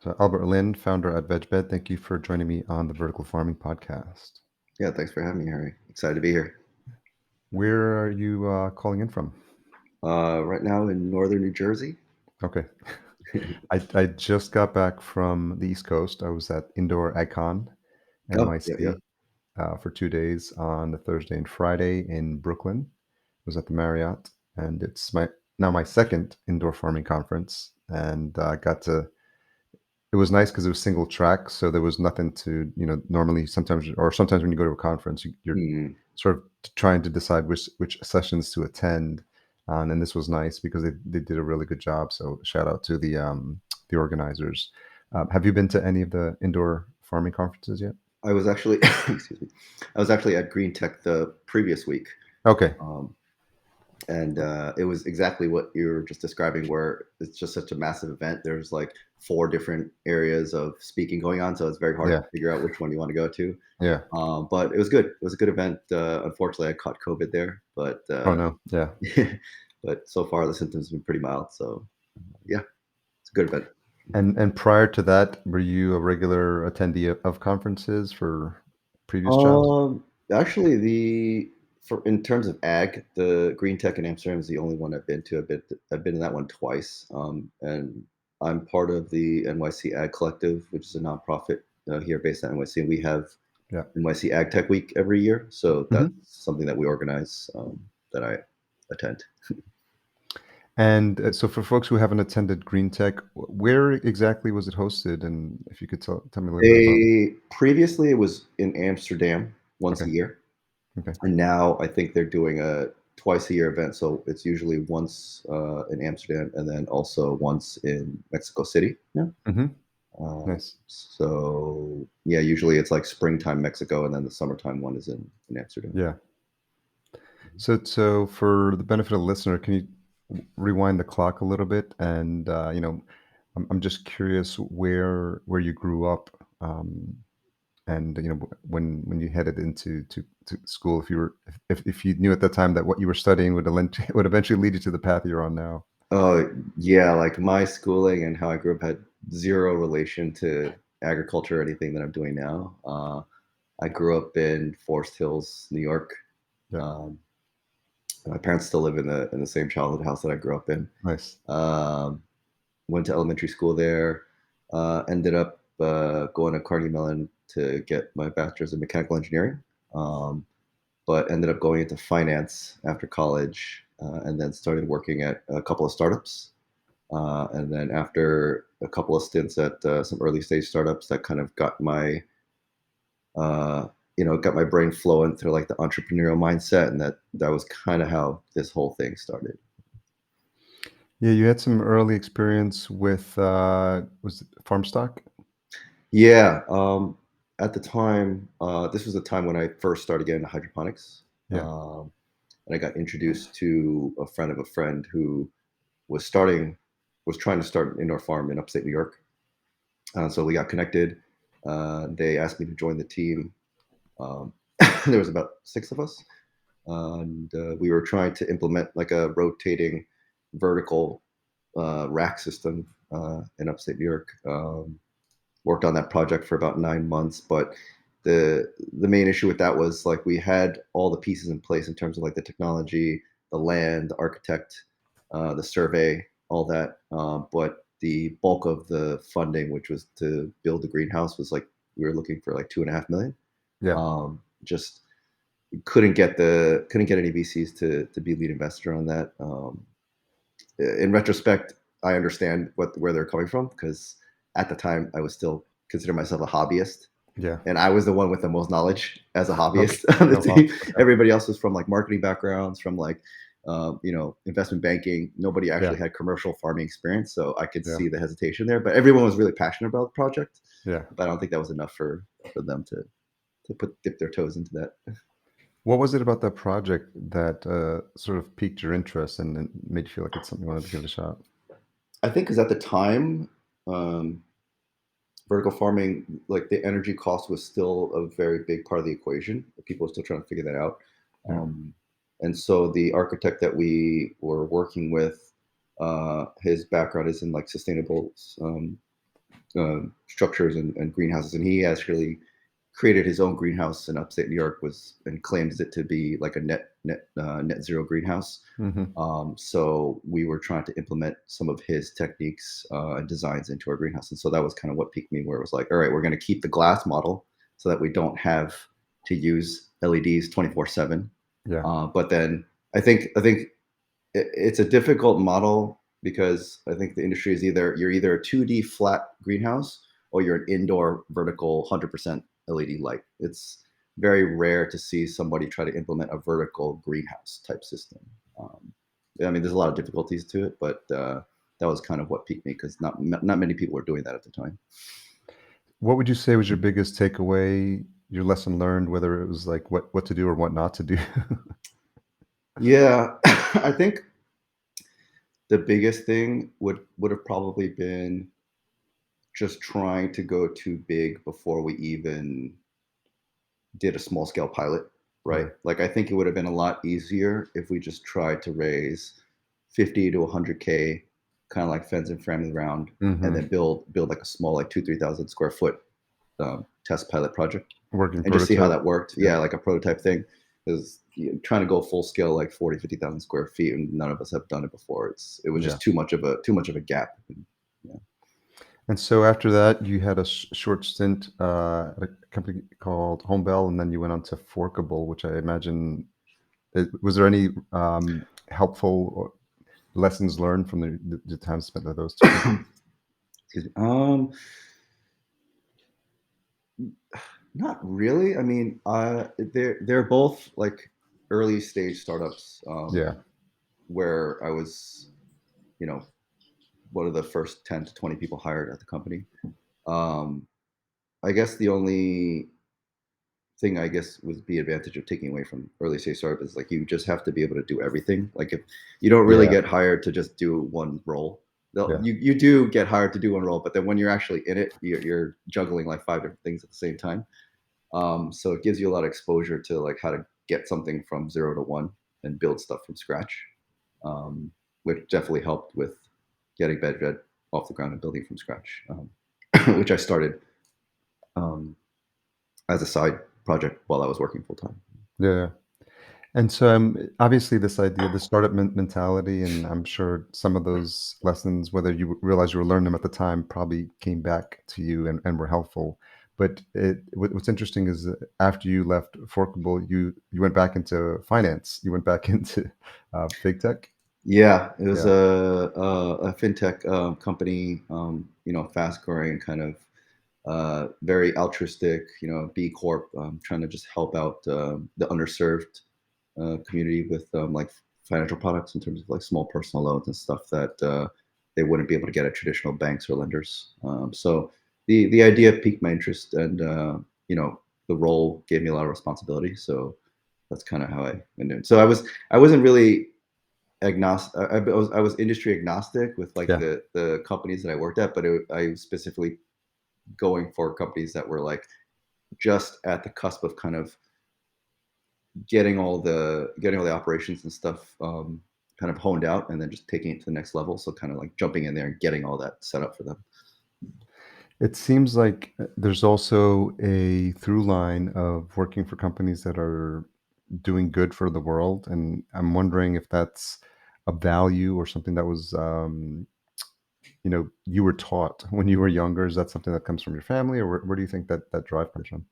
So Albert Lin, founder at VegBed, thank you for joining me on the Vertical Farming Podcast. Yeah, thanks for having me, Harry. Excited to be here. Where are you calling in from? Right now in northern New Jersey. Okay. I just got back from the East Coast. I was at Indoor AgCon Oh, yeah, yeah. NYC for 2 days on the Thursday and Friday in Brooklyn. I was at the Marriott, and it's my second indoor farming conference, and I got to. It was nice because it was single track, so there was nothing to, normally sometimes when you go to a conference, you're Mm, sort of trying to decide which sessions to attend. And this was nice because they did a really good job. So shout out to the organizers. Have you been to any of the indoor farming conferences yet? I was actually, excuse me, I was actually at Green Tech the previous week. Okay. Um, and it was exactly what you were just describing, where it's just such a massive event. There's like four different areas of speaking going on. So it's very hard Yeah. to figure out which one you want to go to. Yeah. But it was good. It was a good event. Unfortunately, I caught COVID there, but Oh no. Yeah. but so far the symptoms have been pretty mild. So yeah, it's a good event. And prior to that, were you a regular attendee of conferences for previous jobs? Um, Actually, the for in terms of ag, the Green Tech in Amsterdam is the only one I've been to. I've been in that one twice, and I'm part of the NYC Ag Collective, which is a nonprofit here based at NYC. And we have Yeah. NYC Ag Tech Week every year, so that's Mhm. something that we organize that I attend. And so, for folks who haven't attended Green Tech, where exactly was it hosted? And if you could tell me a little bit about. Previously, it was in Amsterdam once Okay. a year. Okay. And now I think they're doing a twice a year event. So it's usually once in Amsterdam and then also once in Mexico City. Yeah. Hmm. Um, Nice. so yeah, usually it's like springtime Mexico, and then the summertime one is in Amsterdam. Yeah. So for the benefit of the listener, can you rewind the clock a little bit? And I'm just curious where you grew up, and when you headed into to school, if you were if you knew at that time that what you were studying would eventually lead you to the path you're on now. Oh yeah, like my schooling and how I grew up had zero relation to agriculture or anything that I'm doing now. I grew up in Forest Hills, New York. Yeah. Um, my parents still live in the same childhood house that I grew up in. Nice. Um, Went to elementary school there. Ended up going to Carnegie Mellon to get my bachelor's in mechanical engineering, um, but ended up going into finance after college, and then started working at a couple of startups. And then after a couple of stints at some early stage startups, that kind of uh, got my brain flowing through like the entrepreneurial mindset, and that was kind of how this whole thing started. Yeah, you had some early experience with was it farm stock? Yeah. At the time, this was the time when I first started getting into hydroponics. Yeah. Um, and I got introduced to a friend of a friend who was starting, was trying to start an indoor farm in upstate New York. So we got connected. They asked me to join the team. Um, there was about six of us, and we were trying to implement like a rotating vertical rack system in upstate New York. Worked on that project for about 9 months, but the main issue with that was like we had all the pieces in place in terms of like the technology, the land, the architect, the survey, all that. But the bulk of the funding, which was to build the greenhouse, was like we were looking for like 2.5 million. Yeah. Just couldn't get any VCs to be lead investor on that. In retrospect, I understand where they're coming from, because at the time I was still consider myself a hobbyist, Yeah. and I was the one with the most knowledge as a Okay. hobbyist on the Oh, wow. team. Okay. Everybody else was from like marketing backgrounds, from like investment banking. Nobody Yeah. actually had commercial farming experience, so I could Yeah. see the hesitation there. But everyone was really passionate about the project. Yeah. But I don't think that was enough for them to dip their toes into that. What was it about that project that sort of piqued your interest and made you feel like it's something you wanted to give it a shot? I think because at the time, um, vertical farming, like the energy cost was still a very big part of the equation. People are still trying to figure that out. Yeah. And so the architect that we were working with, his background is in like sustainable structures and greenhouses, and he actually created his own greenhouse in upstate New York was and claims it to be like a net zero greenhouse. Hmm. So we were trying to implement some of his techniques and designs into our greenhouse, and so that was kind of what piqued me, where it was like, all right, we're going to keep the glass model so that we don't have to use LEDs 24/7. Yeah. But then I think it's a difficult model because I think the industry is you're either a 2D flat greenhouse or you're an indoor vertical 100% LED light. It's very rare to see somebody try to implement a vertical greenhouse type system. Um, I mean, there's a lot of difficulties to it, but that was kind of what piqued me because not many people were doing that at the time. What would you say was your biggest takeaway, your lesson learned, whether it was like what to do or what not to do? Yeah, I think the biggest thing would have probably been just trying to go too big before we even did a small scale pilot, right? Yeah. Like I think it would have been a lot easier if we just tried to raise 50 to 100K, kind of like fence and family round, and Hmm. then build like a small like 2-3 thousand square foot test pilot project, Working and just see how prototype. that worked. Yeah. Yeah, like a prototype thing. Because trying to go full scale like 40, 50,000 square feet, and none of us have done it before. It was Yeah. just too much of a gap. Yeah. And so after that, you had a short stint at a company called Homebell, and then you went on to Forkable, which I imagine was there any helpful lessons learned from the time spent at those two companies? Excuse me. Not really. I mean, they're both like early stage startups, Yeah. where I was, you know, one of the first 10 to 20 people hired at the company. Um, I guess the only thing I guess was the advantage of taking away from early stage startup is like you just have to be able to do everything. Like if you don't really Yeah. get hired to just do one role. Yeah. You do get hired to do one role, but then when you're actually in it, you're juggling like five different things at the same time. So it gives you a lot of exposure to like how to get something from 0 to 1 and build stuff from scratch, um, which definitely helped with getting VegBed off the ground and building from scratch, which I started um, as a side project while I was working full time. Yeah. And so, obviously, this idea, the startup mentality, and I'm sure some of those lessons, whether you realize you were learning them at the time, probably came back to you and were helpful. But what's interesting is that after you left Forkable, you went back into finance. You went back into big tech. Yeah, it was Yeah, a fintech company, fast growing, kind of very altruistic, B Corp, trying to just help out the underserved community with like financial products in terms of like small personal loans and stuff that they wouldn't be able to get at traditional banks or lenders. So the idea piqued my interest, and the role gave me a lot of responsibility. So that's kind of how I ended. So I wasn't really agnostic. I was industry agnostic with like yeah, the companies that I worked at, but I was specifically going for companies that were like just at the cusp of kind of getting all the operations and stuff kind of honed out, and then just taking it to the next level. So kind of like jumping in there and getting all that set up for them. it seems like there's also a through line of working for companies that are doing good for the world, and I'm wondering if that's a value or something that was you were taught when you were younger. Is that something that comes from your family, or where do you think that drive comes from?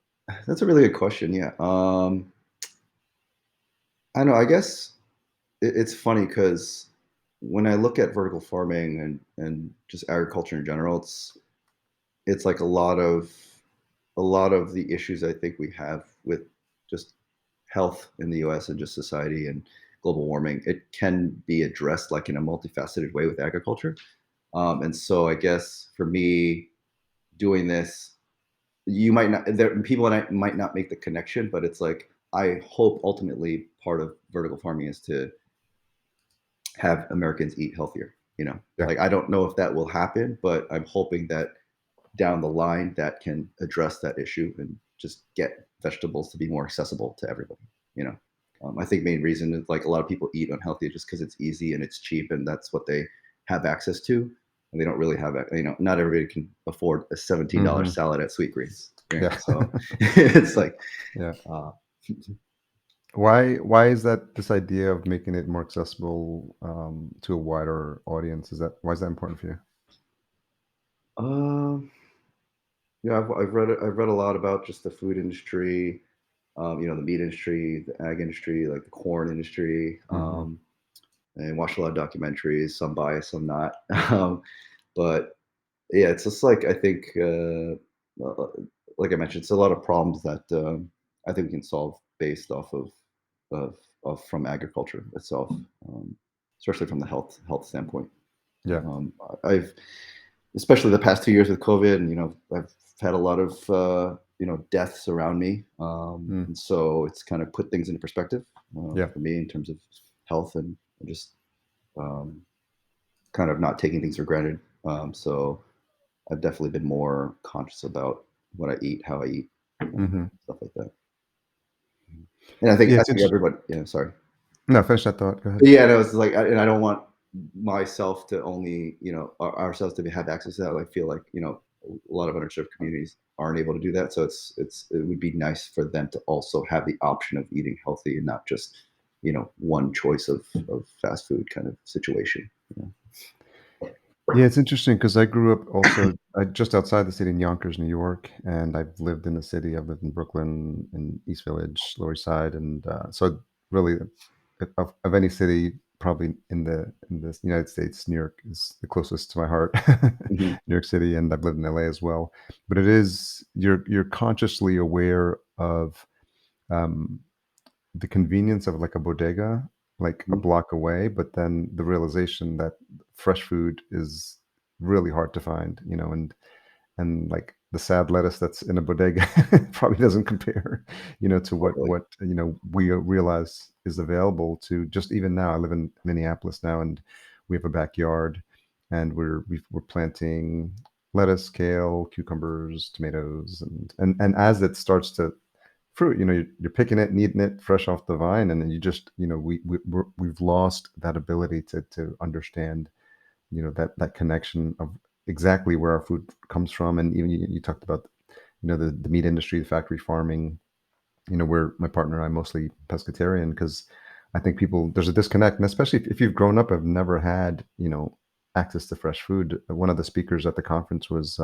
That's a really good question. Yeah. I don't know. I guess it's funny because when I look at vertical farming and just agriculture in general, it's like a lot of the issues I think we have with just health in the US and just society and global warming, it can be addressed like in a multifaceted way with agriculture. And so I guess for me doing this, you might not there people and I might not make the connection, but it's like I hope ultimately part of vertical farming is to have Americans eat healthier, Yeah. Like I don't know if that will happen, but I'm hoping that down the line that can address that issue and just get vegetables to be more accessible to everybody. You know, I think main reason is like a lot of people eat unhealthy just because it's easy and it's cheap and that's what they have access to. and they don't really have it. Not everybody can afford a $17 Mhm. salad at Sweetgreens. Yeah. So it's like, Yeah. uh, Why is that this idea of making it more accessible, to a wider audience, is that why is that important for you? um, yeah, I've read a lot about just the food industry, the meat industry, the ag industry, like the corn industry, Mhm. and watched a lot of documentaries, some biased, some not. But yeah, it's just like I think, like I mentioned, it's a lot of problems that I think we can solve based off of, of from agriculture itself, especially from the health standpoint. Yeah. I've especially the past 2 years with COVID, and I've had a lot of deaths around me, Mm. and so it's kind of put things into perspective Yeah. for me in terms of health and just um, kind of not taking things for granted. So I've definitely been more conscious about what I eat, how I eat, Mhm. stuff like that. And I think Yeah, I it's think interest everybody. Yeah, sorry. no, finish that thought, go ahead. But yeah, no, it's like, and I don't want myself to only, ourselves to have access to that. I feel like, a lot of underserved communities aren't able to do that. So it would be nice for them to also have the option of eating healthy and not just, one choice of fast food kind of situation. Yeah, it's interesting because I grew up also just outside the city in Yonkers, New York, and I've lived in the city. I've lived in Brooklyn, in East Village, Lower East Side, and so really, of any city, probably in the United States, New York is the closest to my heart. Hmm. New York City, and I've lived in LA as well. But it is you're consciously aware of um, the convenience of like a bodega, like a Hmm. block away, but then the realization that fresh food is really hard to find, and like the sad lettuce that's in a bodega probably doesn't compare, to Totally. what we realize is available to just even now. I live in Minneapolis now, and we have a backyard, and we're planting lettuce, kale, cucumbers, tomatoes, and as it starts to fruit, you're picking it and eating it fresh off the vine, and then you just, we've lost that ability to understand, that connection of exactly where our food comes from. And even you talked about, the meat industry, the factory farming, where my partner and I mostly pescatarian, because I think people there's a disconnect, and especially if you've grown up, have never had, access to fresh food. One of the speakers at the conference was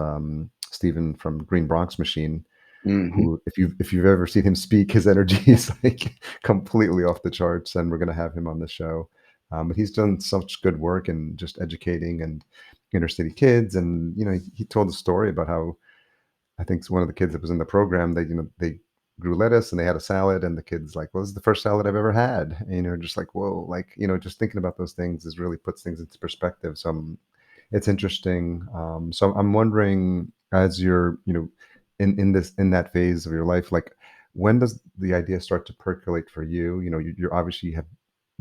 Stephen from Green Bronx Machine, Hmm. who, if you've ever seen him speak, his energy is like completely off the charts, and we're going to have him on the show. But he's done such good work in just educating and inner city kids, and he told a story about how, I think one of the kids that was in the program, they grew lettuce and they had a salad, and the kid's like, "Well, this is the first salad I've ever had." And, just like, whoa, like, just thinking about those things is really puts things into perspective. So it's interesting. So I'm wondering, as you're, in that phase of your life, like, when does the idea start to percolate for you? You're obviously have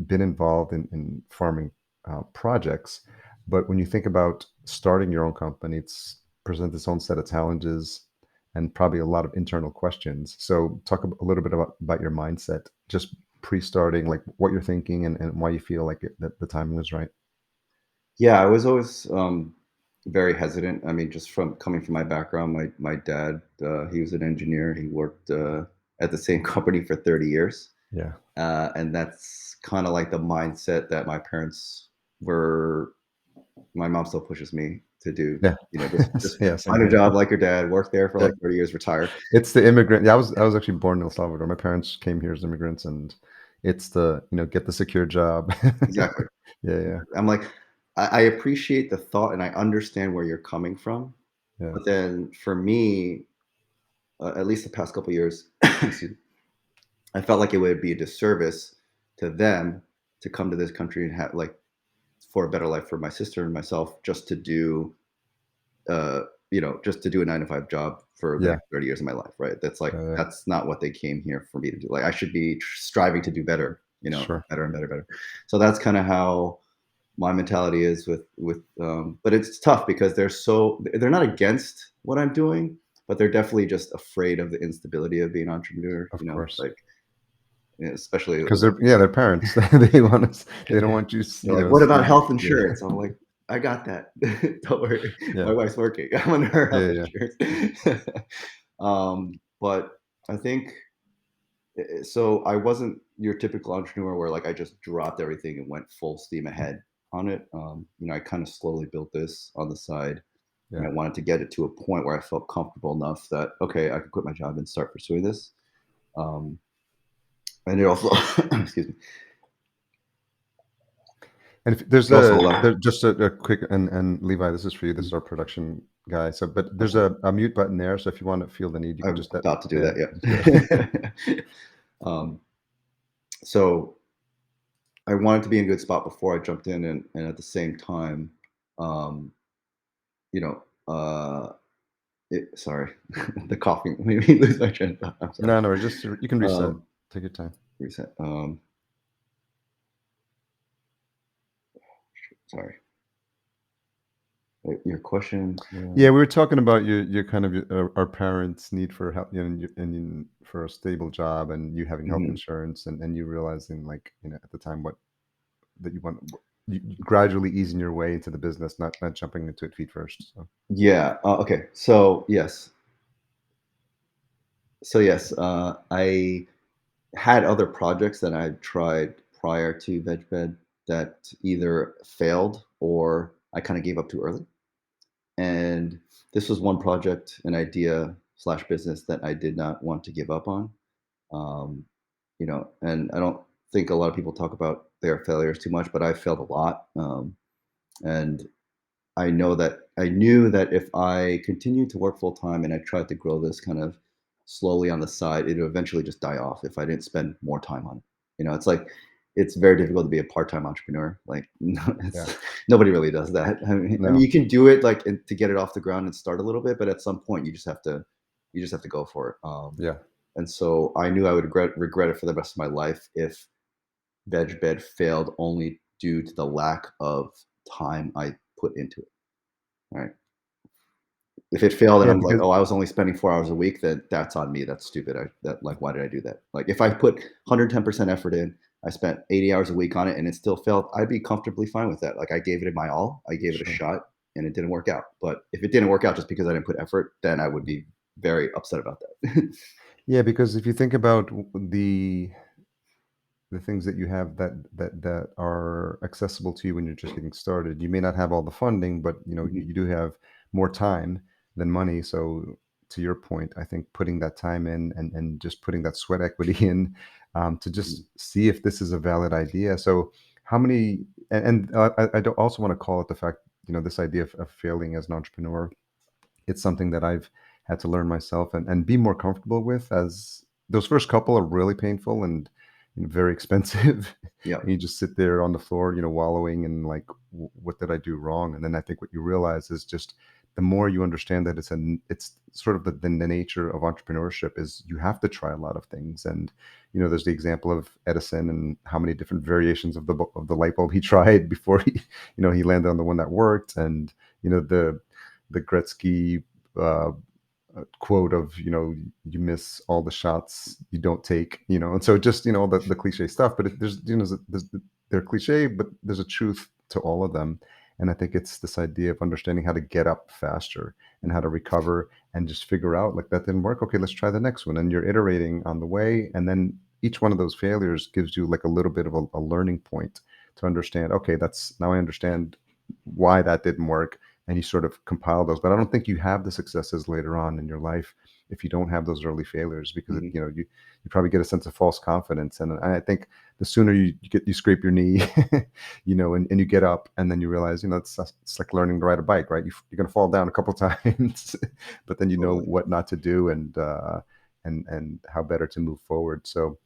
been involved in farming projects, but when you think about starting your own company, it's presents its own set of challenges and probably a lot of internal questions. So talk a little bit about your mindset, just pre-starting, like what you're thinking, and why you feel like that the timing was right. Yeah, I was always very hesitant. I mean, just from coming from my background, my dad, he was an engineer. He worked at the same company for 30 years. Yeah. And that's kind of like the mindset that my parents were. My mom still pushes me to do, Yeah. just Yeah, same find a here. job like your dad, work there for Yeah. like 30 years, retire. It's the immigrant. Yeah, I was actually born in El Salvador. My parents came here as immigrants, and it's the, get the secure job. Exactly. Yeah, yeah, I'm like, I appreciate the thought and I understand where you're coming from. yeah, But then for me, at least the past couple of years, excuse me, I felt like it would be a disservice to them to come to this country and have like for a better life for my sister and myself just to do uh, just to do a 9 to 5 job for the yeah, next 30 years of my life, right? That's like, yeah. that's not what they came here for me to do. Like, I should be striving to do better, Sure. better and better, better. So that's kind of how my mentality is but it's tough because they're not against what I'm doing, but they're definitely just afraid of the instability of being an entrepreneur, Of course. like, especially Because like, they're parents. They want us. They don't want you, they're like, what about seeing. health Yeah, insurance? I'm like, I got that. Don't worry. Yeah. My wife's working. I'm under her Yeah, health yeah, insurance. But I think so I wasn't your typical entrepreneur where like I just dropped everything and went full steam ahead on it. I kind of slowly built this on the side, and yeah. I wanted to get it to a point where I felt comfortable enough that okay, I could quit my job and start pursuing this. Um, and it also, excuse me, And if there's it also a allowed. there just a quick and Levi, this is for you. This is our production guy. So, but there's Okay, a mute button there. So if you want to feel the need, you can I'm just about to do yeah, just do it. that. Yeah. um, so I wanted to be in a good spot before I jumped in, and at the same time, um, you know, sorry, the coughing made me lose my train of thought. I'm sorry. No, no, just you can reset. Um, Take your time. reset. Sorry. Your questions. Yeah, we were talking about your kind of our parents' need for help, for a stable job, and you having health Mhm. insurance, and you realizing like at the time what that you want, you gradually easing your way into the business, not jumping into it feet first. So Yeah. Okay. So yes. So yes. I had other projects that I tried prior to VegBed that either failed or I kind of gave up too early. And this was one project, an idea slash business that I did not want to give up on. Um, and I don't think a lot of people talk about their failures too much, but I failed a lot. And I knew that if I continued to work full time and I tried to grow this kind of slowly on the side, it would eventually just die off if I didn't spend more time on it. It's like it's very difficult to be a part-time entrepreneur. Like yeah, nobody really does that. I mean, no, you can do it like to get it off the ground and start a little bit, but at some point you just have to go for it. yeah. And so I knew I would regret it for the rest of my life if VegBed failed only due to the lack of time I put into it. Right. If it failed and Yeah, I'm like, because "Oh, I was only spending 4 hours a week," then that's on me, that's stupid. Why did I do that? Like, if I put 110% effort in, I spent 80 hours a week on it, and it still failed, I'd be comfortably fine with that. Like, I gave it my all, I gave it a sure. shot, and it didn't work out. But if it didn't work out just because I didn't put effort, then I would be very upset about that. Yeah, because if you think about the things that you have that are accessible to you when you're just getting started. You may not have all the funding, but Mhm, you do have more time than money. So to your point, I think putting that time in and just putting that sweat equity in to mhm, just see if this is a valid idea. So how many and I don't also want to call it the fact this idea of failing as an entrepreneur. It's something that I've had to learn myself and be more comfortable with, as those first couple are really painful and very expensive. yeah, And you just sit there on the floor, wallowing in like, what did I do wrong? And then I think what you realize is just the more you understand that it's sort of the nature of entrepreneurship is you have to try a lot of things. And there's the example of Edison and how many different variations of the light bulb he tried before he landed on the one that worked. And the Gretzky uh, quote of you miss all the shots you don't take, and so just the cliche stuff, but there's they're cliche, but there's a truth to all of them. And I think it's this idea of understanding how to get up faster and how to recover and just figure out like that didn't work, okay, let's try the next one, and you're iterating on the way, and then each one of those failures gives you like a little bit of a learning point to understand, okay, that's now I understand why that didn't work, and you sort of compile those. But I don't think you have the successes later on in your life if you don't have those early failures, because mhm, you probably get a sense of false confidence. And I think the sooner you scrape your knee, and you get up, and then you realize, it's like learning to ride a bike, right? You're going to fall down a couple times, but then you know totally. what not to do, and how better to move forward. So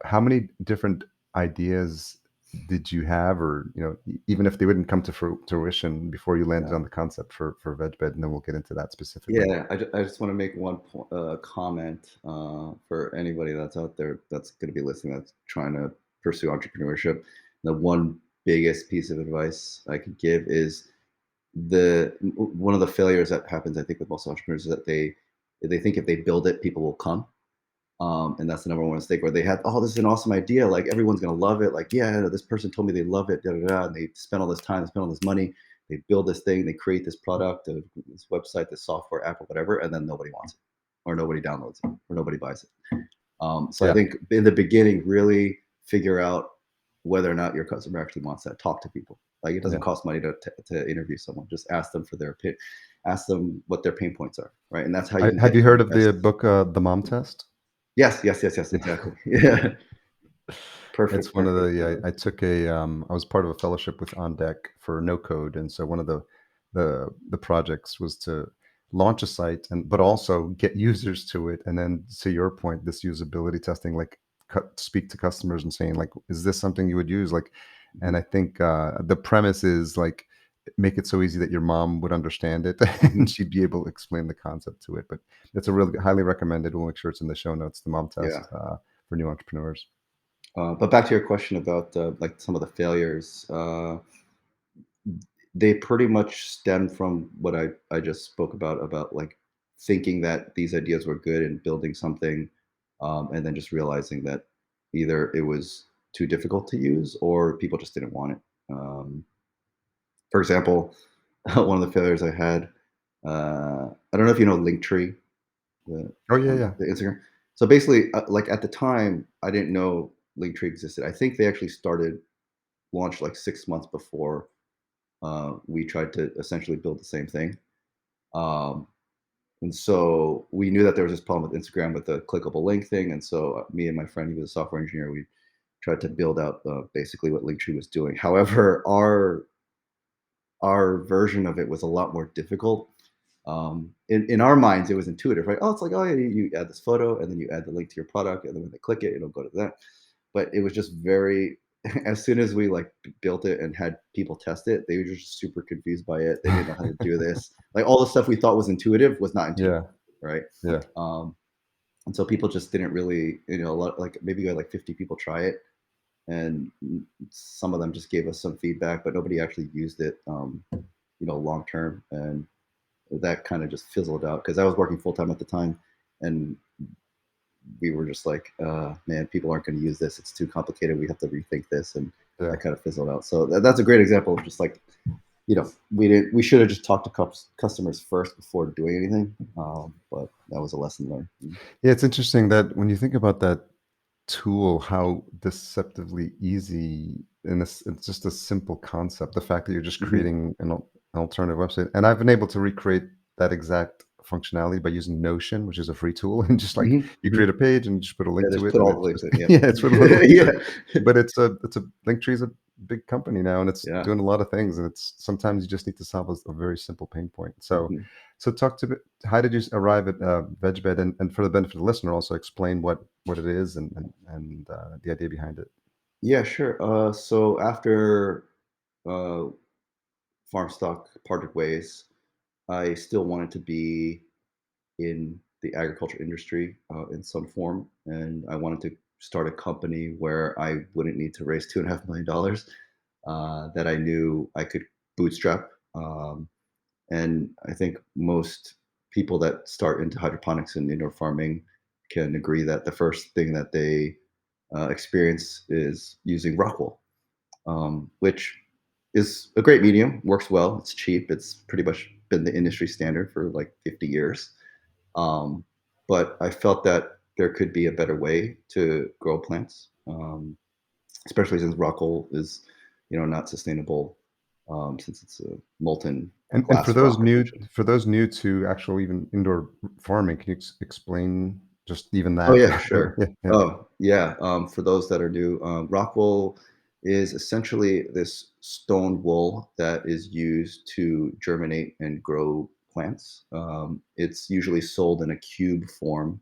how many different ideas did you have, or even if they wouldn't come to fruition before you landed Yeah. on the concept for VegBed, and then we'll get into that specifically. Yeah, I just want to make one comment for anybody that's out there that's going to be listening that's trying to pursue entrepreneurship. The one biggest piece of advice I could give is one of the failures that happens, I think, with most entrepreneurs is that they think if they build it, people will come. And that's the number one mistake where they had, oh, this is an awesome idea. Like everyone's gonna love it. Like, yeah, this person told me they love it, da da da. And they spent all this time, spent all this money, they build this thing, they create this product, this website, this software app, or whatever, and then nobody wants it, or nobody downloads it, or nobody buys it. So I Yeah, think in the beginning, really figure out whether or not your customer actually wants that. Talk to people. Like, it doesn't yeah. cost money to interview someone. Just ask them for their opinion. Ask them what their pain points are, right? And that's how you can Have get you to heard the of best. the book, The Mom Test? Yes, yes, yes, yes, exactly. Yeah, It's perfect, one of perfect. the I took I was part of a fellowship with On Deck for no code, and so one of the projects was to launch a site and but also get users to it, and then to your point, this usability testing, like speak to customers and saying like, is this something you would use? Like, and Mhm, I think the premise is like make it so easy that your mom would understand it mhm, and she'd be able to explain the concept to it. But it's a really highly recommended. We'll make sure it's in the show notes. The Mom yeah. Test for new entrepreneurs. But back to your question about like some of the failures. They pretty much stem from what I just spoke about like thinking that these ideas were good and building something, and then just realizing that either it was too difficult to use or people just didn't want it. For example, one of the failures I had, I don't know if you know Linktree, the Oh yeah, yeah. the Instagram. So basically, like at the time, I didn't know Linktree existed. I think they actually started launched like 6 months before we tried to essentially build the same thing. Um, and so we knew that there was this problem with Instagram with the clickable link thing. And so me and my friend, he was a software engineer, we tried to build out basically what Linktree was doing. However, our version of it was a lot more difficult. In our minds, it was intuitive, right? Oh, it's like, oh, yeah, you add this photo and then you add the link to your product, and then when they click it, it'll go to that. But it was just very, as soon as we like built it and had people test it, they were just super confused by it. They didn't know how to do this. Like all the stuff we thought was intuitive was not intuitive, Yeah, right? yeah. Um, and so people just didn't really, a lot, like maybe we had like 50 people try it, and some of them just gave us some feedback, but nobody actually used it, long term. And that kind of just fizzled out because I was working full time at the time, and we were just like, man, people aren't going to use this. It's too complicated. We have to rethink this, and Yeah. that kind of fizzled out. So that's a great example of just like, we should have just talked to customers first before doing anything. But that was a lesson learned. Yeah, it's interesting that when you think about that tool, how deceptively easy and it's just a simple concept. The fact that you're just Hmm. creating an alternative website, and I've been able to recreate that exact functionality by using Notion, which is a free tool, and just like Hmm. you Hmm. create a page and just put a Yeah, link to just it, put and all the it's links just in. yeah, it's with a little link to it. Yep. But it's a Linktree is a big company now, and it's Yeah. doing a lot of things, and it's sometimes you just need to solve a very simple pain point. So Hmm. so talk to me. How did you arrive at VegBed, and for the benefit of the listener, also explain what it is and the idea behind it. Yeah, sure. So after uh, farm stock parted ways, I still wanted to be in the agriculture industry in some form, and I wanted to start a company where I wouldn't need to raise $2.5 million. That I knew I could bootstrap. And I think most people that start into hydroponics and indoor farming can agree that the first thing that they experience is using rockwool, which is a great medium, works well, it's cheap, it's pretty much been the industry standard for like 50 years. Um, but I felt that there could be a better way to grow plants, especially since rockwool is, not sustainable, since it's a molten And glass rock essentially. for those new to actual even indoor farming, can you explain just even Oh that? yeah, sure. Yeah, yeah. Oh yeah. For those that are new, rockwool is essentially this stone wool that is used to germinate and grow plants. It's usually sold in a cube form,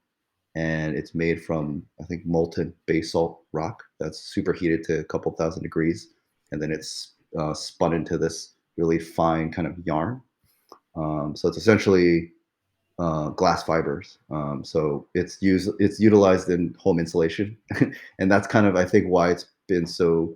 and it's made from, I think, molten basalt rock that's superheated to a couple thousand degrees, and then it's spun into this really fine kind of yarn. So it's essentially glass fibers. So it's utilized in home insulation, and that's kind of, I think, why it's been so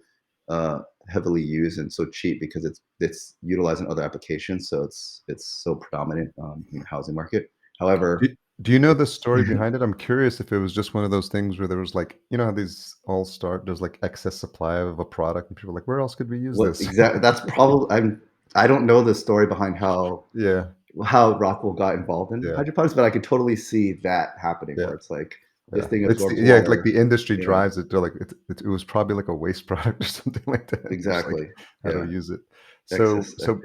heavily used and so cheap, because it's utilized in other applications. So it's so predominant in the housing market. However, Do you know the it's story behind it? I'm curious if it was just one of those things where there was like, you know how these all start, there's like excess supply of a product and people are like, where else could we use what this? exactly? That's probably. I don't know the story behind Yeah, how rockwool got involved in yeah, hydroponics, but I could totally see that happening yeah, where it's like this yeah. thing It's absorbs yeah, like water. the industry Yeah, drives it. They're like it was probably like a waste product or something like that. Just like exactly. how to Yeah, use it. So excess. so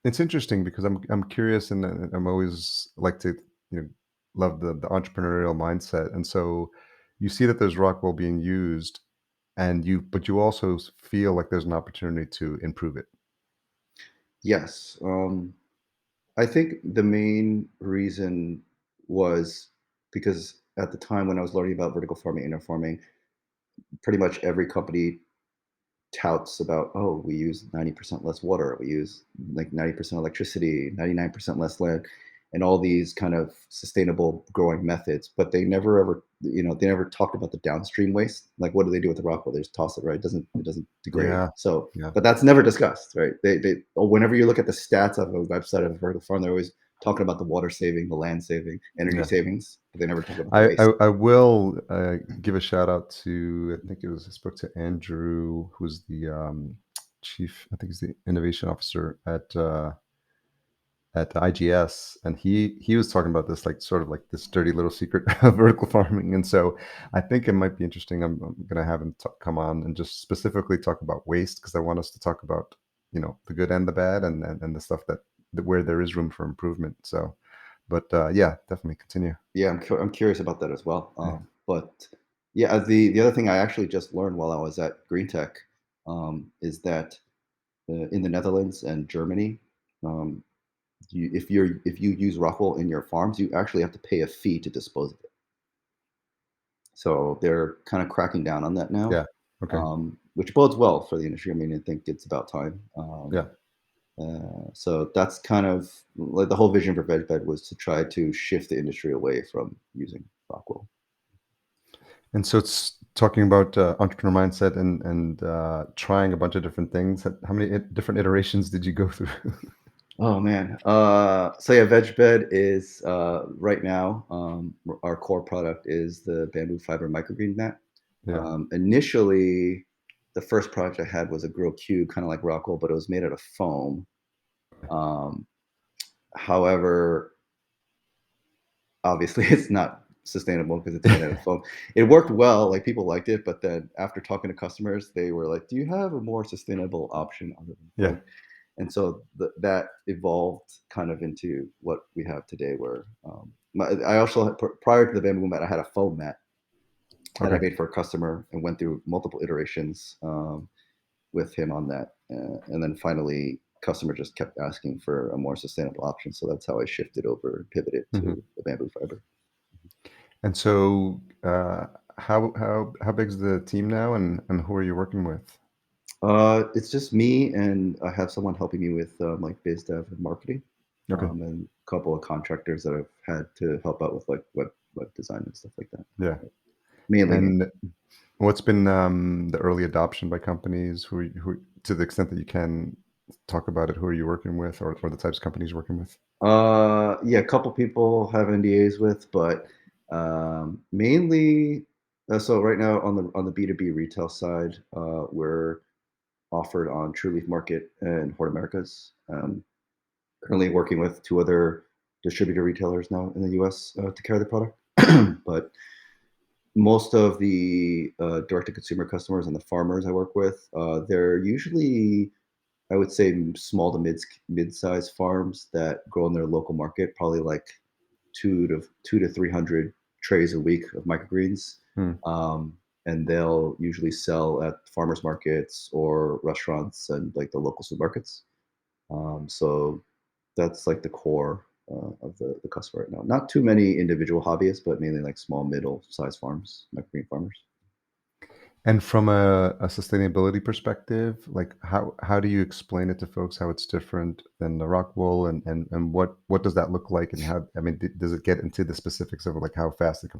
it's interesting because I'm curious and I'm always like to love the entrepreneurial mindset. And so you see that there's Rockwell being used, and you also feel like there's an opportunity to improve it. Yes, I think the main reason was because at the time when I was learning about vertical farming, indoor farming, pretty much every company touts about, oh, we use 90% less water, we use like 90% electricity, 99% less land, and all these kind of sustainable growing methods. But they never ever, they never talked about the downstream waste. Like, what do they do with the rock? Well, they just toss it, right? It doesn't degrade. Yeah, So, yeah, but that's never discussed, right? Whenever you look at the stats of a website of a vertical farm, they're always talking about the water saving, the land saving, energy yeah. savings, but they never talk about the I waste. will give a shout out to, I think it was, I spoke to Andrew, who's the chief, I think he's the innovation officer at IGS, and he was talking about this, like sort of like this dirty little secret of vertical farming. And so I think it might be interesting. I'm going to have him come on and just specifically talk about waste, because I want us to talk about the good and the bad, and the stuff that where there is room for improvement. So, but yeah, definitely continue. Yeah, I'm curious about that as well. Yeah, But yeah, the other thing I actually just learned while I was at Green Tech is that in the Netherlands and Germany, um, if you use Rockwool in your farms, you actually have to pay a fee to dispose of it. So they're kind of cracking down on that now, yeah, okay, which bodes well for the industry. I mean, I think it's about time. yeah. So that's kind of like the whole vision for VegBed was to try to shift the industry away from using Rockwool. And so it's talking about entrepreneur mindset and trying a bunch of different things. How many different iterations did you go through? Oh man. So yeah, VegBed is right now our core product is the bamboo fiber microgreen mat. Yeah. Initially, the first project I had was a grow cube, kind of like Rockwool, but it was made out of foam. Um, However, obviously, it's not sustainable because it's made out of foam. It worked well, like people liked it, but then after talking to customers, they were like, "Do you have a more sustainable option other than Yeah. foam?" And so that evolved kind of into what we have today. Where I also prior to the bamboo mat, I had a foam mat that I Okay. made for a customer and went through multiple iterations with him on that, and then finally, customer just kept asking for a more sustainable option. So that's how I shifted over, pivoted Mhm. to the bamboo fiber. And so, how big is the team now, and who are you working with? It's just me, and I have someone helping me with like biz dev and marketing, Okay. and a couple of contractors that I've had to help out with like web design and stuff like that. Yeah. Mainly me. And what's been the early adoption by companies? Who, to the extent that you can talk about it, who are you working with, or the types of companies you're working with? Yeah, a couple people have NDAs with, but mainly. So right now on the B2B retail side, we're offered on True Leaf Market and Hort Americas. Currently working with two other distributor retailers now in the U.S. To carry the product, but most of the direct to consumer customers and the farmers I work with, they're usually, I would say, small to mid-sized farms that grow in their local market, probably like two to 300 trays a week of microgreens. Hmm. Um, and they'll usually sell at farmers markets or restaurants and like the local supermarkets. So that's like the core of the customer right now. Not too many individual hobbyists, but mainly like small, middle-sized farms, microgreen farmers. And from a sustainability perspective, like how do you explain it to folks how it's different than the rock wool, and what does that look like, and how, I mean, does it get into the specifics of like how fast it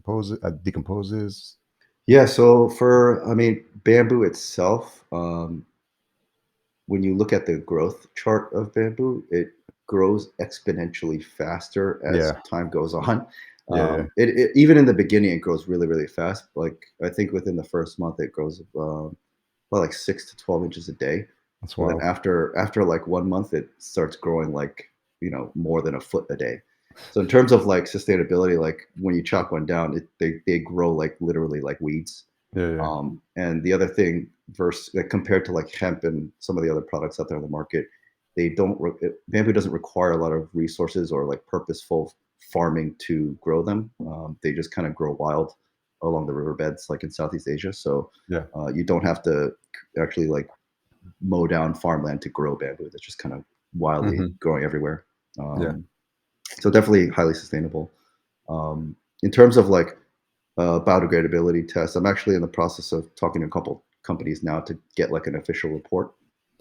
decomposes? Yeah. So for, I mean, bamboo itself, when you look at the growth chart of bamboo, it grows exponentially faster as Yeah, time goes on. yeah, Even in the beginning, it grows really, really fast. Like I think within the first month, it grows about like 6 to 12 inches a day. That's But then wild. after like 1 month, it starts growing like, more than a foot a day. So in terms of like sustainability, like when you chop one down, they grow like literally like weeds. Yeah, yeah. And the other thing, versus like compared to like hemp and some of the other products out there on the market, bamboo doesn't require a lot of resources or like purposeful farming to grow them. They just kind of grow wild along the riverbeds, like in Southeast Asia. So Yeah. you don't have to actually like mow down farmland to grow bamboo. That's just kind of wildly Mhm. growing everywhere. Yeah. Um, so definitely highly sustainable. In terms of like biodegradability tests, I'm actually in the process of talking to a couple companies now to get like an official report.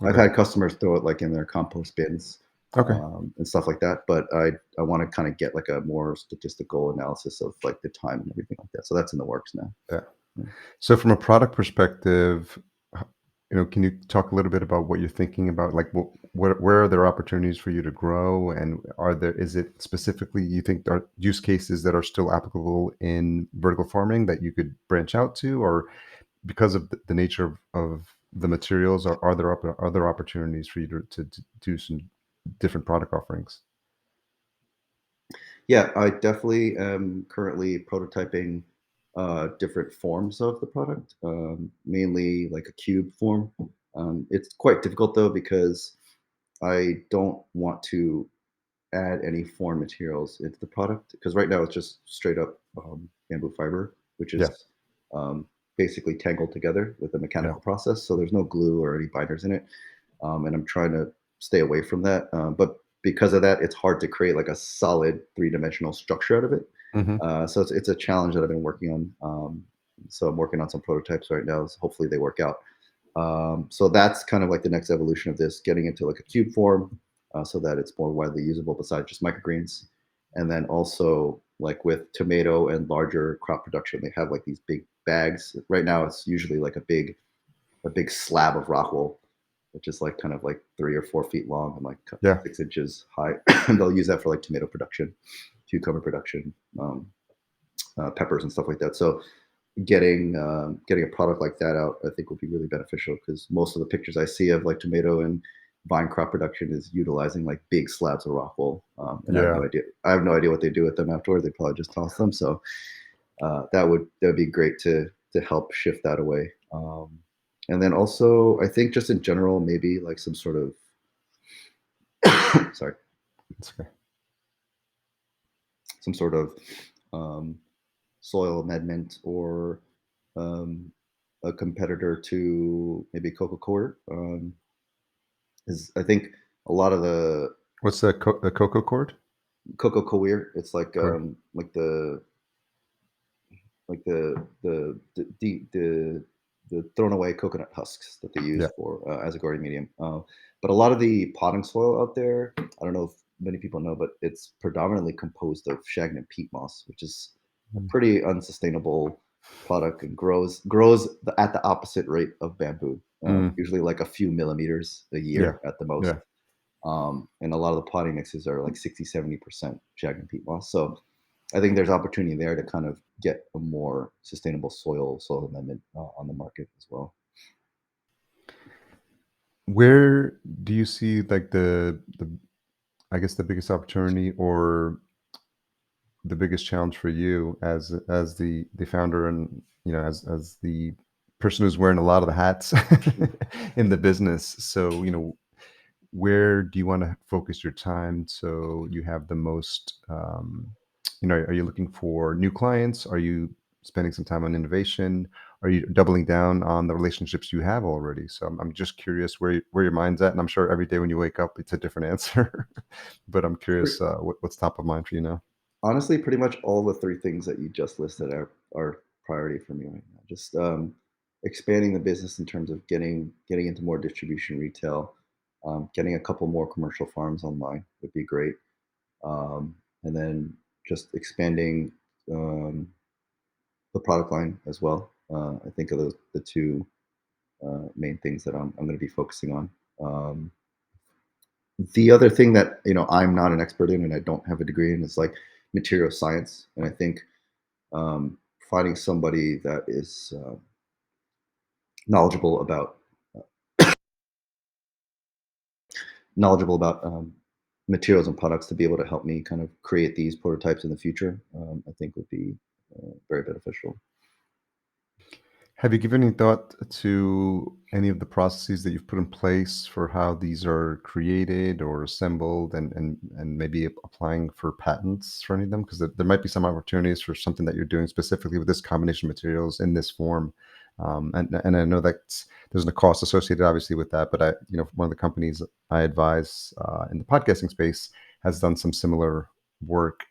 I've Okay. had customers throw it like in their compost bins Okay. and stuff like that, but I want to kind of get like a more statistical analysis of like the time and everything like that. So that's in the works now. Yeah. Yeah. So from a product perspective, can you talk a little bit about what you're thinking about? Like, where are there opportunities for you to grow, and is it specifically you think there are use cases that are still applicable in vertical farming that you could branch out to, or because of the nature of the materials, are there other opportunities for you to do some different product offerings? Yeah, I definitely am currently prototyping different forms of the product, mainly like a cube form. It's quite difficult though because I don't want to add any foreign materials into the product because right now it's just straight up bamboo fiber, which Yeah. is um, basically tangled together with a Yeah. mechanical process. So there's no glue or any binders in it, and I'm trying to stay away from that. But because of that, it's hard to create like a solid three-dimensional structure out of it. Hmm. So it's a challenge that I've been working on. So I'm working on some prototypes right now. So hopefully they work out. So that's kind of like the next evolution of this, getting into like a cube form, so that it's more widely usable besides just microgreens. And then also like with tomato and larger crop production, they have like these big bags. Right now, it's usually like a big slab of rockwool, which is like kind of like 3 or 4 feet long and like Yeah. 6 inches high. And they'll use that for like tomato production, cucumber production, peppers and stuff like that. So getting a product like that out, I think would be really beneficial because most of the pictures I see of like tomato and vine crop production is utilizing like big slabs of rock wool, and I have Yeah. no idea. I have no idea what they do with them afterward. They probably just toss them. So that would be great to help shift that away. And then also, I think just in general, maybe like some sort of sorry, That's okay. some sort of um, soil amendment or um, a competitor to maybe Coca Cola. Is I think a lot of the What's the cocoa cord? Coco Coir, it's Cord. like the thrown away coconut husks that they Yeah. use for as a garden medium. But a lot of the potting soil out there, I don't know if many people know, but it's predominantly composed of shagnon peat moss, which is a Mm. pretty unsustainable product and grows at the opposite rate of bamboo, Mm. usually like a few millimeters a Yeah. year at the most. Yeah. And a lot of the potting mixes are like 60-70% shagnon peat moss. So I think there's opportunity there to kind of get a more sustainable soil amendment on the market as well. Where do you see like the I guess the biggest opportunity or the biggest challenge for you as the founder and as the person who's wearing a lot of the hats in the business? So where do you want to focus your time so you have the most are you looking for new clients? Are you spending some time on innovation? Are you doubling down on the relationships you have already? So I'm just curious where your mind's at, and I'm sure every day when you wake up it's a different answer. But I'm curious what's top of mind for you now. Honestly, pretty much all the three things that you just listed are priority for me right now. Just expanding the business in terms of getting into more distribution retail, getting a couple more commercial farms online would be great, and then just expanding um, the product line as well. I think of those the two main things that I'm going to be focusing on. The other thing that I'm not an expert in and I don't have a degree in is like material science, and I think um, finding somebody that is knowledgeable about knowledgeable about materials and products to be able to help me kind of create these prototypes in the future, I think would be very beneficial. Have you given any thought to any of the processes that you've put in place for how these are created or assembled, and maybe applying for patents for any of them? Because there might be some opportunities for something that you're doing specifically with this combination of materials in this form. And I know that there's no cost associated, obviously, with that. But one of the companies I advise in the podcasting space has done some similar work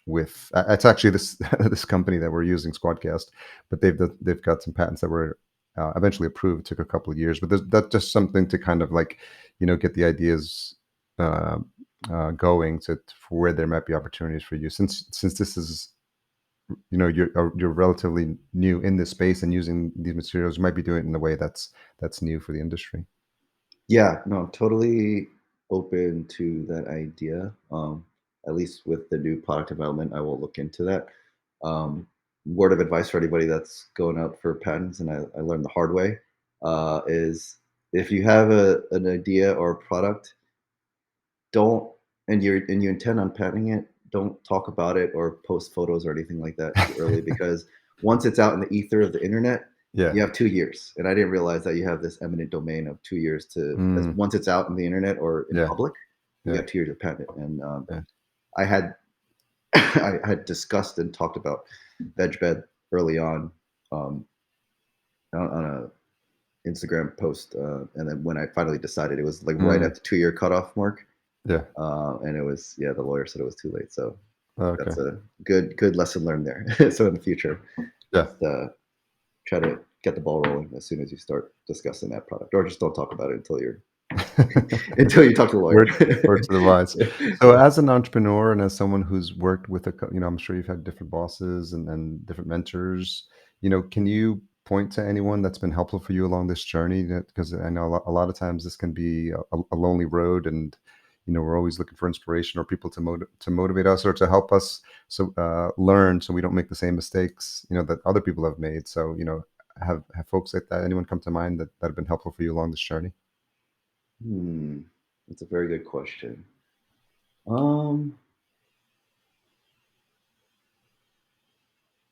with. It's actually this this company that we're using, Squadcast, but they've got some patents that were eventually approved. It took a couple of years, but that's just something to kind of like, get the ideas uh, going for where there might be opportunities for you. Since this is, you're relatively new in this space and using these materials, you might be doing it in a way that's new for the industry. Yeah, no, totally open to that idea. At least with the new product development, I will look into that. Um, Word of advice for anybody that's going out for patents, and I learned the hard way, is if you have an idea or a product, don't and you intend on patenting it, don't talk about it or post photos or anything like that too early because once it's out in the ether of the internet, Yeah. you have 2 years. And I didn't realize that you have this eminent domain of 2 years to as Mm, once it's out in the internet or in yeah. public, you Yeah. got 2 years to patent it. And Yeah. I had I had discussed and talked about VegBed early um, on a Instagram post, and then when I finally decided, it was like right Mm, at the 2-year cutoff mark. yeah. And it was, yeah, the lawyer said it was too late. So Okay. that's a good lesson learned there. So in the future, Yeah. just try to get the ball rolling as soon as you start discussing that product, or just don't talk about it until you're until you talk to the lawyer. Word to the wise. So, as an entrepreneur and as someone who's worked with I'm sure you've had different bosses and different mentors. Can you point to anyone that's been helpful for you along this journey? Because I know a lot of times this can be a lonely road, and we're always looking for inspiration or people to motivate us or to help us learn, so we don't make the same mistakes that other people have made. So, have folks like that, anyone come to mind that have been helpful for you along this journey? Hmm, that's a very good question. Um,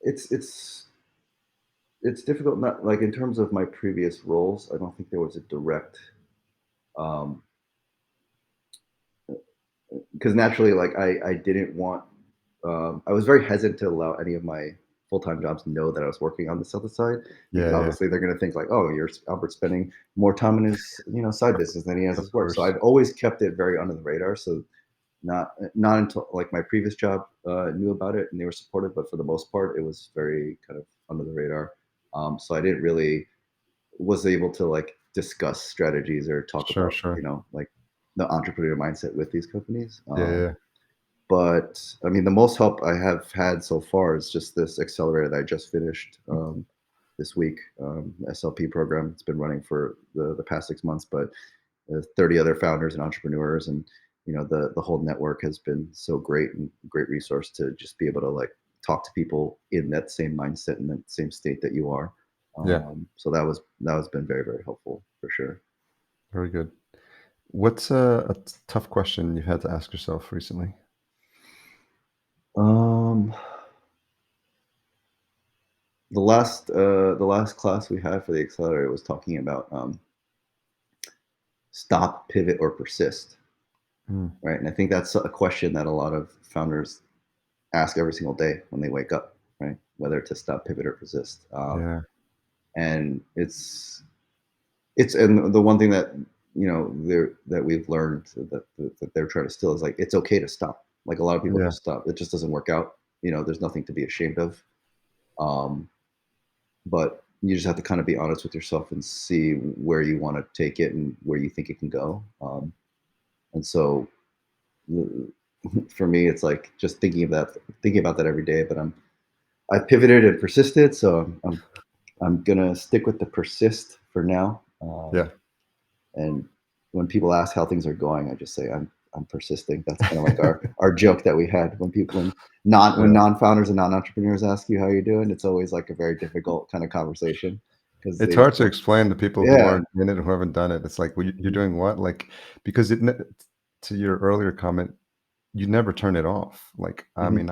it's it's difficult. Not like in terms of my previous roles, I don't think there was a direct um because naturally, like I didn't want. I was very hesitant to allow any of my full-time jobs know that I was working on this other side, because Yeah, yeah, obviously they're going to think like, oh, you're Albert's spending more time in his side of, business than he has of his work. So course. I've always kept it very under the radar. So not until like my previous job knew about it and they were supportive, but for the most part, it was very kind of under the radar. So I didn't really was able to like discuss strategies or talk Sure, about sure. like the entrepreneurial mindset with these companies. Yeah, yeah, But I mean, the most help I have had so far is just this accelerator that I just finished this week, SLP program. It's been running for the past 6 months, but 30 other founders and entrepreneurs, and the whole network has been so great and great resource to just be able to like talk to people in that same mindset and that same state that you are. yeah. So that was been very very helpful for sure. Very good. What's a tough question you've had to ask yourself recently? Um, the last class we had for the accelerator was talking about stop, pivot, or persist, Mm, right? And I think that's a question that a lot of founders ask every single day when they wake up, right? Whether to stop, pivot, or persist. yeah, And it's and the one thing that that we've learned that they're trying to still is like it's okay to stop. Like a lot of people yeah, just stop. It just doesn't work out. There's nothing to be ashamed of. Um, but you just have to kind of be honest with yourself and see where you want to take it and where you think it can go. And so for me, it's like just thinking about that every day. But I pivoted and persisted, so I'm gonna stick with the persist for now. yeah. And when people ask how things are going, I just say I'm persisting. That's kind of like our joke that we had when Yeah. non-founders and non-entrepreneurs ask you how you're doing. It's always like a very difficult kind of conversation. because It's they just hard to don't. explain to people who Yeah. aren't in it, who haven't done it. It's like, "Well, you're Mhm, doing what?" Like, because to your earlier comment, you never turn it off. Like, I mhm, mean,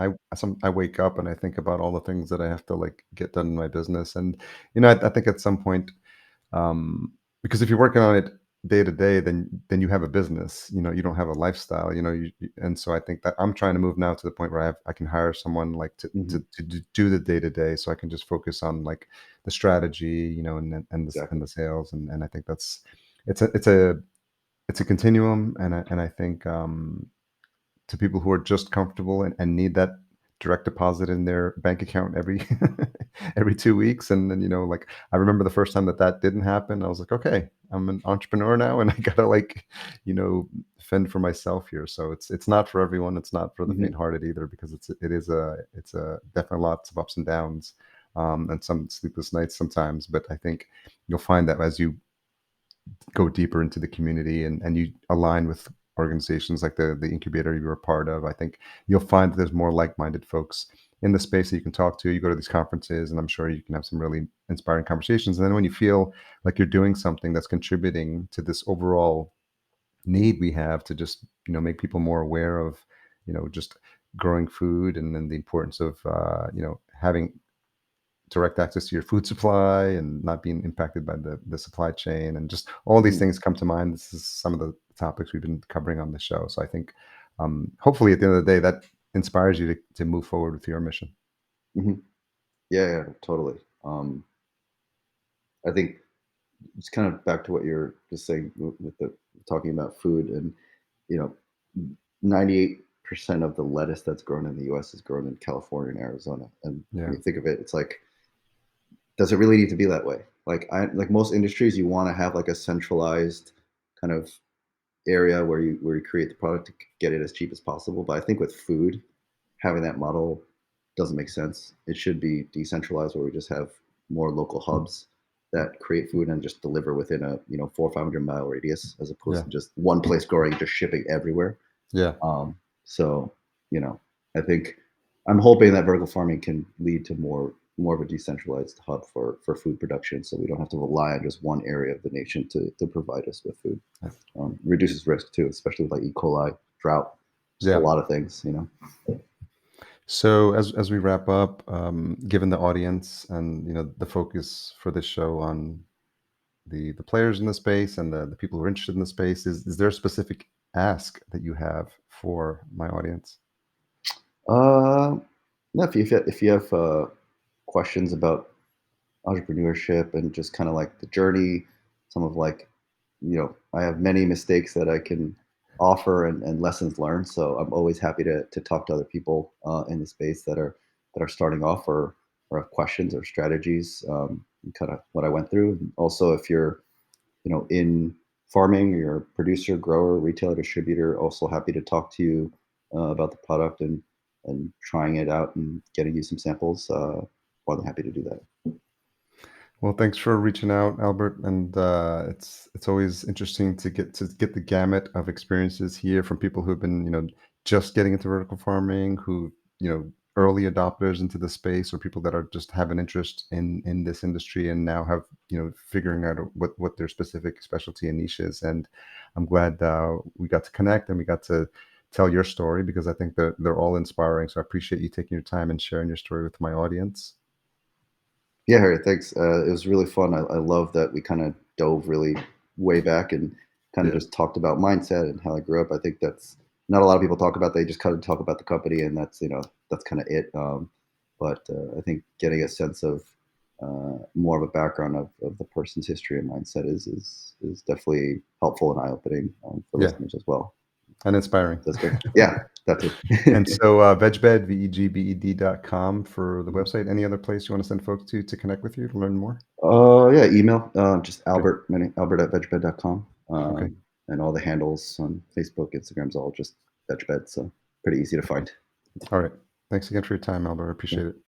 I wake up and I think about all the things that I have to, like, get done in my business, and, I think at some point, because if you're working on it day to day, then you have a business. You don't have a lifestyle. And so I think that I'm trying to move now to the point where I can hire someone like mhm, to do the day to day, so I can just focus on like the strategy, and the exactly. sales, and I think that's it's a continuum, and I think to people who are just comfortable and need that direct deposit in their bank account every every 2 weeks, and then, like, I remember the first time that didn't happen. I was like, "Okay, I'm an entrepreneur now, and I gotta, like, you know, fend for myself here." So it's not for everyone. It's not for the Mhm, faint-hearted either, because it's a definitely lots of ups and downs, and some sleepless nights sometimes. But I think you'll find that as you go deeper into the community, and you align with organizations like the incubator you were a part of, I think you'll find that there's more like-minded folks in the space that you can talk to. You go to these conferences, and I'm sure you can have some really inspiring conversations. And then when you feel like you're doing something that's contributing to this overall need we have to just make people more aware of just growing food, and then the importance of having direct access to your food supply and not being impacted by the supply chain, and just all these mhm, things come to mind. This is some of the topics we've been covering on the show. So I think hopefully at the end of the day that inspires you to move forward with your mission. mhm. Yeah, yeah, totally. I think it's kind of back to what you're just saying with the talking about food, and you know, 98% of the lettuce that's grown in the U.S. is grown in California and Arizona. And Yeah, when you think of it, it's like, does it really need to be that way? Like most industries, you want to have like a centralized kind of area where you create the product to get it as cheap as possible. But I think with food, having that model doesn't make sense. It should be decentralized, where we just have more local hubs that create food and just deliver within a 400 or 500 mile radius, as opposed yeah, to just one place growing just shipping everywhere. yeah, So you know, I think I'm hoping that vertical farming can lead to more of a decentralized hub for food production, so we don't have to rely on just one area of the nation to provide us with food. Reduces risk too, especially with like E. coli, drought, just a yeah. lot of things. So as we wrap up, given the audience and the focus for this show on the players in the space and the people who are interested in the space, is there a specific ask that you have for my audience? Uh, no, if you have questions about entrepreneurship and just kind of like the journey, some of like, I have many mistakes that I can offer, and lessons learned. So I'm always happy to talk to other people in the space that are starting off, or have questions or strategies, kind of what I went through. And also, if you're in farming, you're a producer, grower, retailer, distributor, also happy to talk to you about the product, and trying it out and getting you some samples. More than happy to do that. Well, thanks for reaching out, Albert. And it's always interesting to get the gamut of experiences here from people who've been just getting into vertical farming, who early adopters into the space, or people that are just have an interest in this industry and now have figuring out what their specific specialty and niche is. And I'm glad we got to connect and we got to tell your story, because I think that they're all inspiring. So I appreciate you taking your time and sharing your story with my audience. Yeah, Harry, thanks. It was really fun. I love that we kind of dove really way back and kind of Yeah. just talked about mindset and how I grew up. I think that's not a lot of people talk about. They just kind of talk about the company, and that's kind of it. But I think getting a sense of more of a background of the person's history and mindset is definitely helpful and eye opening for Yeah. listeners as well. And inspiring. That's great. Yeah, that too. And so, VegBed, vegbed.com for the website. Any other place you want to send folks to connect with you to learn more? Yeah, email, just Okay. Albert at vegbed.com. Okay. And all the handles on Facebook, Instagram's all just vegbed. So pretty easy to find. All right. Thanks again for your time, Albert. I Yeah. appreciate it.